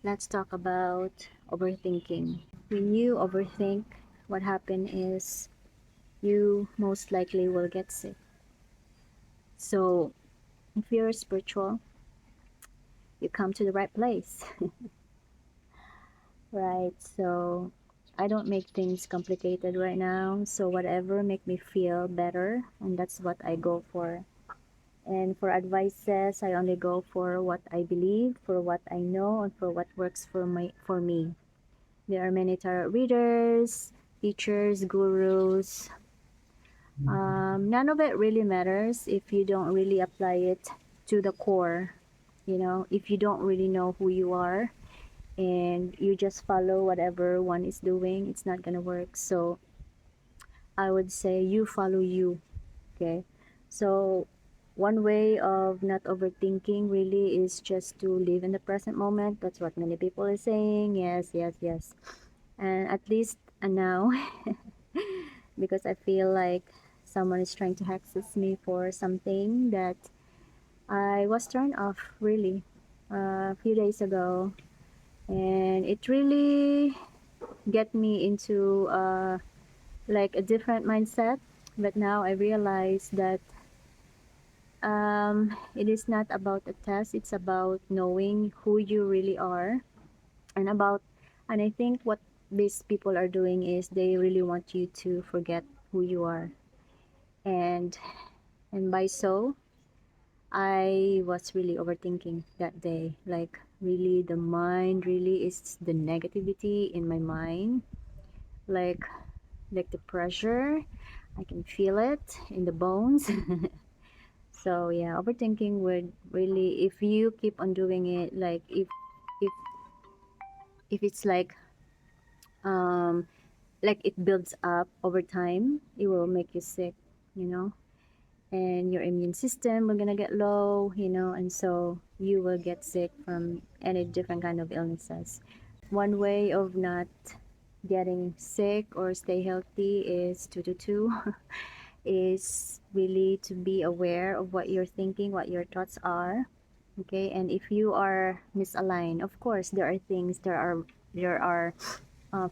Let's talk about overthinking. When you overthink, what happens is you most likely will get sick. So, if you're spiritual, you come to the right place, right? So, I don't make things complicated right now. So, whatever make me feel better, and that's what I go for. And for advices, I only go for what I believe, for what I know, and for what works for me. There are many tarot readers, teachers, gurus. None of it really matters if you don't really apply it to the core. If you don't really know who you are and you just follow whatever one is doing, it's not gonna work. So I would say you follow you. Okay. So one way of not overthinking really is just to live in the present moment. That's what many people are saying. Yes, yes, yes. And at least now, because I feel like someone is trying to access me for something that I was turned off really a few days ago, and it really get me into like a different mindset. But now I realize that it is not about a test; it's about knowing who you really are, and about. And I think what these people are doing is they really want you to forget who you are, and by so I was really overthinking that day. Like, really, the mind really is the negativity in my mind. Like, the pressure, I can feel it in the bones. So yeah, overthinking would really, if you keep on doing it, like if if it's um like it builds up over time, it will make you sick. You know, and your immune system will gonna get low, and so you will get sick from any different kind of illnesses. One way of not getting sick or stay healthy is two is really to be aware of what you're thinking, what your thoughts are. Okay, and if you are misaligned, of course there are things, there are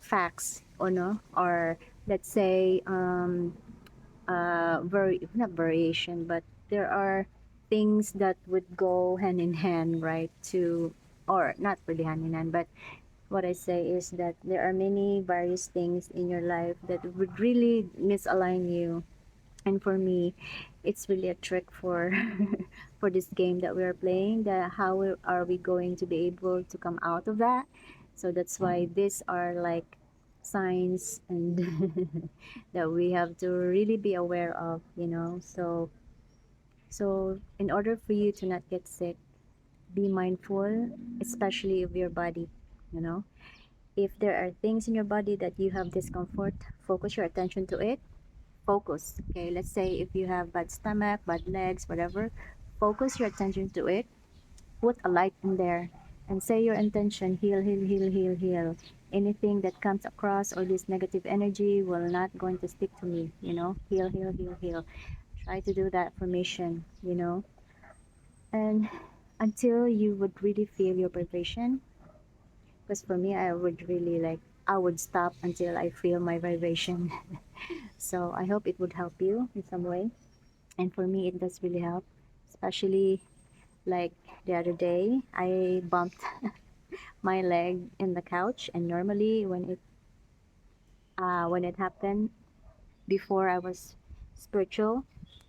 facts, or no, or let's say not variation, but there are things that would go hand in hand, right? To, or not really hand in hand, but what I say is that there are many various things in your life that would really misalign you. And for me, it's really a trick for for this game that we're playing. That are we going to be able to come out of that? So that's why these are like signs and that we have to really be aware of. So in order for you to not get sick, be mindful, especially of your body. You know, if there are things in your body that you have discomfort, focus your attention to it. Focus. Okay, let's say if you have bad stomach, bad legs, whatever, focus your attention to it. Put a light in there and say your intention: heal, heal, heal, heal, heal. Anything that comes across or this negative energy will not going to stick to me. Heal, heal, heal, heal. Try to do that affirmation. And until you would really feel your vibration, because for me, I would stop until I feel my vibration. So I hope it would help you in some way. And for me, it does really help, especially like the other day, I bumped my leg in the couch, and normally when it happened before I was spiritual,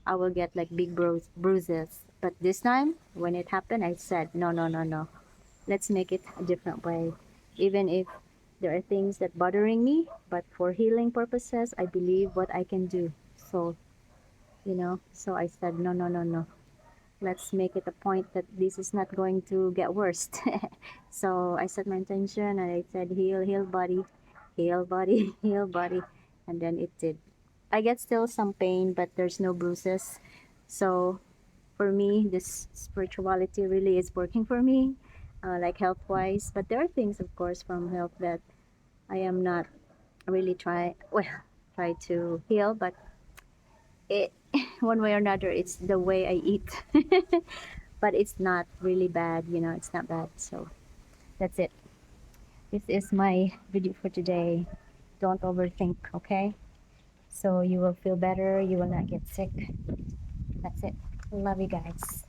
I will get like big bruises. But this time, when it happened, I said, no, no, no, no. Let's make it a different way. Even if there are things that bothering me, but for healing purposes, I believe what I can do. So I said, no, no, no, no. Let's make it a point that this is not going to get worse. So I set my intention and I said, heal, heal body, heal body, heal body. And then it did. I get still some pain, but there's no bruises. So for me, this spirituality really is working for me, like health wise. But there are things, of course, from health that I am not really try to heal, but it one way or another, it's the way I eat. But it's not really bad, it's not bad. So that's it. This is my video for today. Don't overthink, okay? So you will feel better, you will not get sick. That's it. Love you guys.